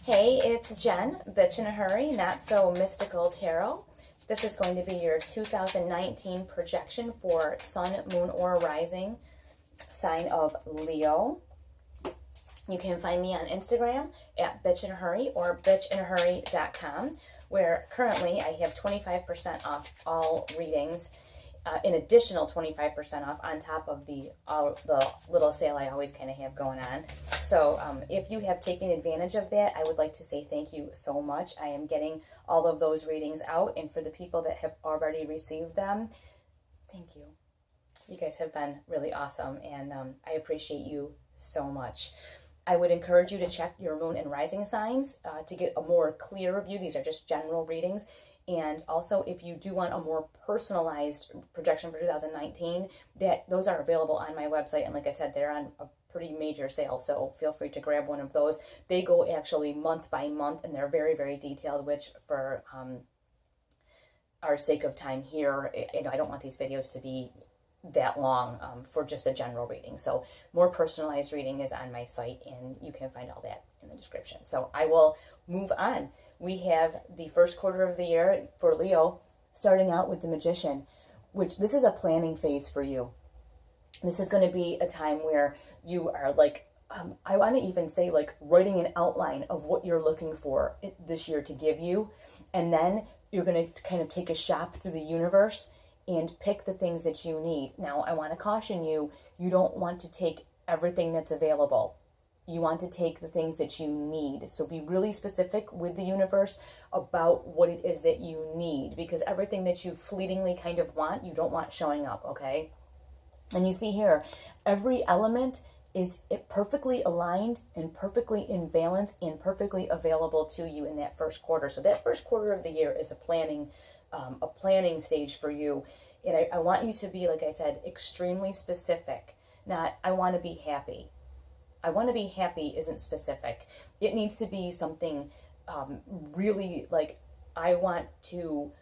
Hey, it's Jen, Bitch in a Hurry, Not So Mystical Tarot. This is going to be your 2019 projection for Sun, Moon, or Rising, sign of Leo. You can find me on Instagram at Bitch in a Hurry or bitchinahurry.com, where currently I have 25% off all readings, an additional 25% off on top of the little sale I always kind of have going on. So if you have taken advantage of that, I would like to say thank you so much. I am getting all of those readings out, and for the people that have already received them, thank you. You guys have been really awesome, and I appreciate you so much. I would encourage you to check your moon and rising signs to get a more clear view. These are just general readings. And also, if you do want a more personalized projection for 2019, those are available on my website. And like I said, they're on a pretty major sale, so feel free to grab one of those. They go actually month by month, and they're very, very detailed, which for our sake of time here, I don't want these videos to be that long for just a general reading. So more personalized reading is on my site, and you can find all that in the description. So I will move on. We have the first quarter of the year for Leo, starting out with the Magician, which this is a planning phase for you. This is going to be a time where you are like, I want to even say like writing an outline of what you're looking for this year to give you. And then you're going to kind of take a shop through the universe and pick the things that you need. Now, I want to caution you, you don't want to take everything that's available. You want to take the things that you need. So be really specific with the universe about what it is that you need, because everything that you fleetingly kind of want, you don't want showing up, okay? And you see here, every element is perfectly aligned and perfectly in balance and perfectly available to you in that first quarter. So that first quarter of the year is a planning stage for you. And I want you to be, like I said, extremely specific. Not, I want to be happy. I want to be happy isn't specific. It needs to be something really like, I want to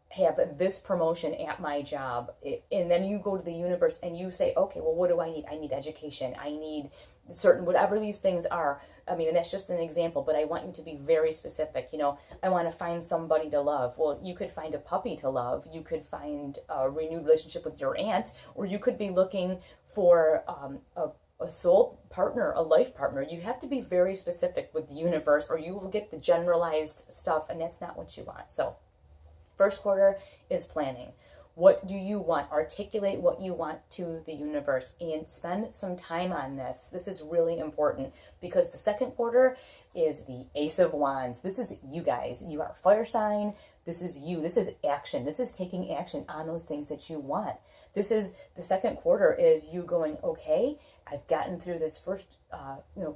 have this promotion at my job. And then you go to the universe and you say, okay, well, what do I need? I need education. I need certain, whatever these things are. I mean, and that's just an example, but I want you to be very specific. You know, I want to find somebody to love. Well, you could find a puppy to love. You could find a renewed relationship with your aunt, or you could be looking for a soul partner, a life partner. You have to be very specific with the universe, or you will get the generalized stuff, and that's not what you want. So first quarter is planning. What do you want? Articulate what you want to the universe and spend some time on this. This is really important, because the second quarter is the Ace of Wands. This is you guys. You are fire sign. This is you. This is action. This is taking action on those things that you want. This is the second quarter is you going, okay, I've gotten through this first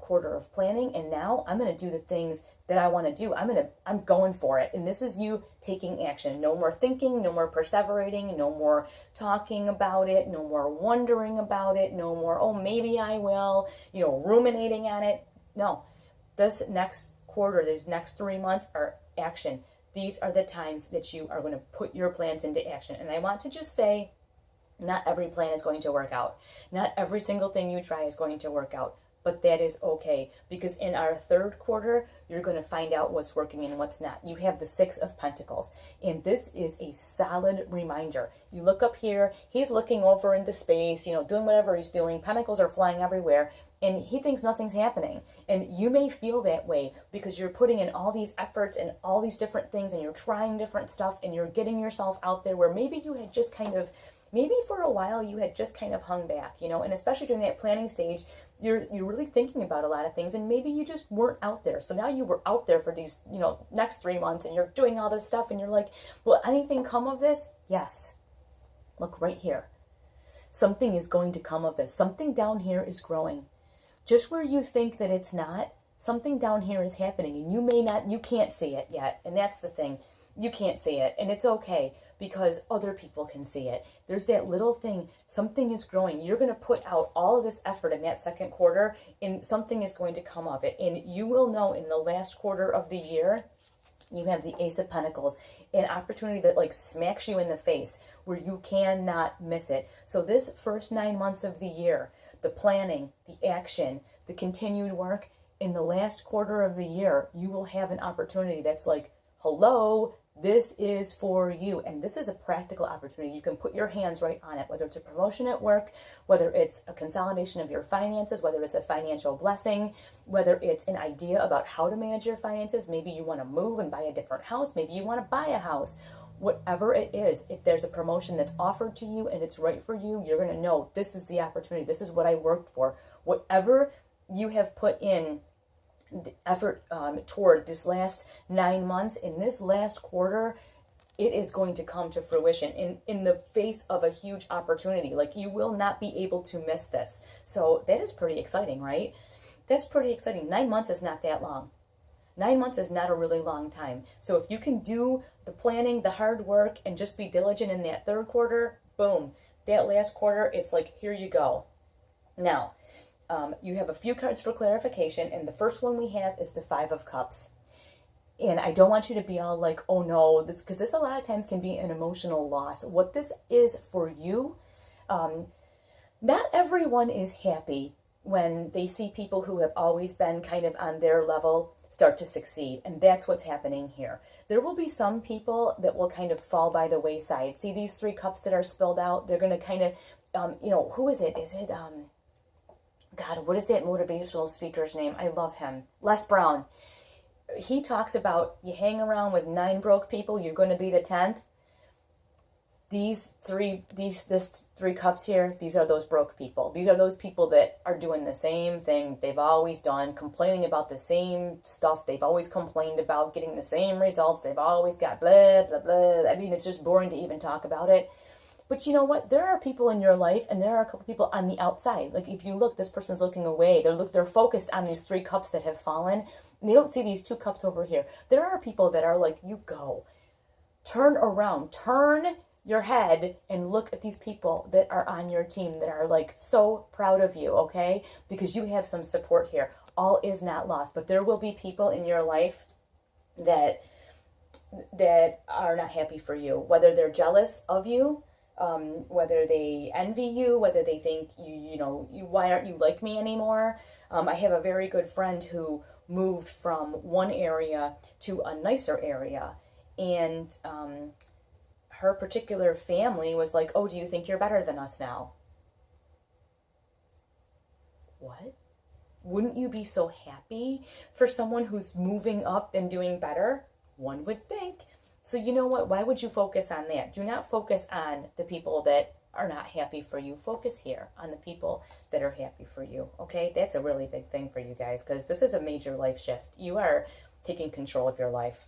quarter of planning, and now I'm going to do the things that I want to do. I'm going for it. And this is you taking action. No more thinking, no more perseverating, no more talking about it, no more wondering about it, no more, oh, maybe I will, ruminating on it. No, this next quarter, these next 3 months are action. These are the times that you are going to put your plans into action. And I want to just say, not every plan is going to work out. Not every single thing you try is going to work out. But that is okay, because in our third quarter, you're going to find out what's working and what's not. You have the Six of Pentacles, and this is a solid reminder. You look up here, he's looking over into space, doing whatever he's doing. Pentacles are flying everywhere, and he thinks nothing's happening. And you may feel that way because you're putting in all these efforts and all these different things, and you're trying different stuff, and you're getting yourself out there where maybe you had just maybe for a while you had just kind of hung back, and especially during that planning stage, you're really thinking about a lot of things, and maybe you just weren't out there. So now you were out there for these, next 3 months, and you're doing all this stuff, and you're like, will anything come of this? Yes. Look right here. Something is going to come of this. Something down here is growing. Just where you think that it's not, something down here is happening, and you can't see it yet. And that's the thing. You can't see it, and it's okay, because other people can see it. There's that little thing, something is growing. You're going to put out all of this effort in that second quarter, and something is going to come of it. And you will know in the last quarter of the year, you have the Ace of Pentacles, an opportunity that like smacks you in the face where you cannot miss it. So this first 9 months of the year, the planning, the action, the continued work, in the last quarter of the year, you will have an opportunity that's like, hello, this is for you. And this is a practical opportunity. You can put your hands right on it, whether it's a promotion at work, whether it's a consolidation of your finances, whether it's a financial blessing, whether it's an idea about how to manage your finances. Maybe you want to move and buy a different house. Maybe you want to buy a house. Whatever it is, if there's a promotion that's offered to you and it's right for you, you're going to know this is the opportunity. This is what I worked for. Whatever you have put in the effort toward this last 9 months, in this last quarter, it is going to come to fruition in the face of a huge opportunity. Like, you will not be able to miss this. So that is pretty exciting, right? That's pretty exciting. 9 months is not that long. 9 months is not a really long time. So if you can do the planning, the hard work, and just be diligent in that third quarter, boom. That last quarter, it's like, here you go. Now, you have a few cards for clarification, and the first one we have is the Five of Cups. And I don't want you to be all like, oh no, because this a lot of times can be an emotional loss. What this is for you, not everyone is happy when they see people who have always been kind of on their level start to succeed. And that's what's happening here. There will be some people that will kind of fall by the wayside. See these 3 cups that are spilled out? They're going to kind of, who is it? Is it, God, what is that motivational speaker's name? I love him. Les Brown. He talks about you hang around with 9 broke people, you're going to be the 10th. This 3 cups here, these are those broke people. These are those people that are doing the same thing they've always done, complaining about the same stuff they've always complained about, getting the same results they've always got, blah, blah, blah. I mean, it's just boring to even talk about it. But you know what? There are people in your life, and there are a couple people on the outside. Like, if you look, this person's looking away. They're focused on these 3 cups that have fallen, and they don't see these 2 cups over here. There are people that are like, you go. Turn around. Turn your head and look at these people that are on your team that are like so proud of you, okay? Because you have some support here. All is not lost. But there will be people in your life that are not happy for you. Whether they're jealous of you, whether they envy you, whether they think why aren't you like me anymore? I have a very good friend who moved from one area to a nicer area, and her particular family was like, oh, do you think you're better than us now? What? Wouldn't you be so happy for someone who's moving up and doing better? One would think. So you know what? Why would you focus on that? Do not focus on the people that are not happy for you. Focus here on the people that are happy for you, okay? That's a really big thing for you guys, because this is a major life shift. You are taking control of your life.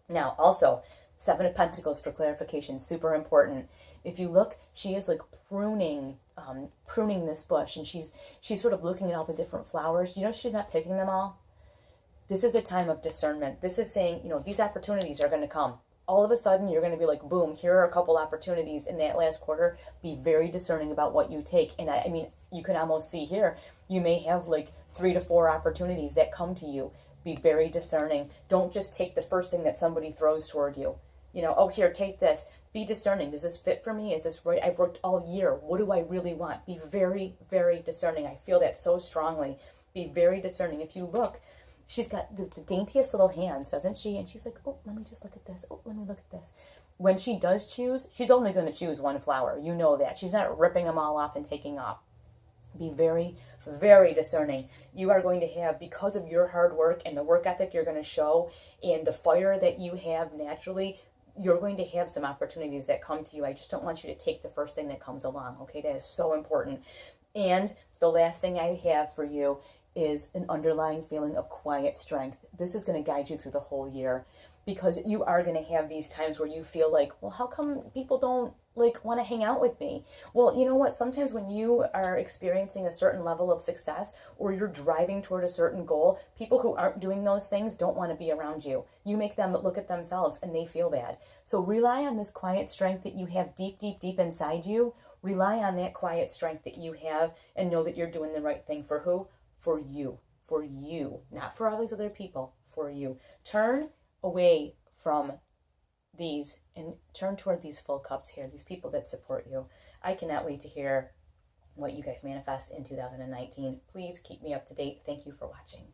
Now, also, 7 of Pentacles for clarification, super important. If you look, she is like pruning this bush, and she's sort of looking at all the different flowers. You know, she's not picking them all. This is a time of discernment. This is saying, these opportunities are going to come. All of a sudden, you're going to be like, boom, here are a couple opportunities in that last quarter. Be very discerning about what you take. And I mean, you can almost see here, you may have like 3 to 4 opportunities that come to you. Be very discerning. Don't just take the first thing that somebody throws toward you. Oh, here, take this. Be discerning. Does this fit for me? Is this right? I've worked all year. What do I really want? Be very, very discerning. I feel that so strongly. Be very discerning. If you look, she's got the daintiest little hands, doesn't she? And she's like, oh, let me just look at this. Oh, let me look at this. When she does choose, she's only going to choose one flower. You know that. She's not ripping them all off and taking off. Be very, very discerning. You are going to have, because of your hard work and the work ethic you're going to show and the fire that you have naturally, you're going to have some opportunities that come to you. I just don't want you to take the first thing that comes along, okay? That is so important. And the last thing I have for you is an underlying feeling of quiet strength. This is going to guide you through the whole year, because you are going to have these times where you feel like, well, how come people don't want to hang out with me? Well, you know what? Sometimes when you are experiencing a certain level of success, or you're driving toward a certain goal, people who aren't doing those things don't want to be around you. You make them look at themselves and they feel bad. So rely on this quiet strength that you have deep, deep, deep inside you. Rely on that quiet strength that you have, and know that you're doing the right thing for who? For you. For you. Not for all these other people. For you. Turn away from these and turn toward these full cups here, these people that support you. I cannot wait to hear what you guys manifest in 2019. Please keep me up to date. Thank you for watching.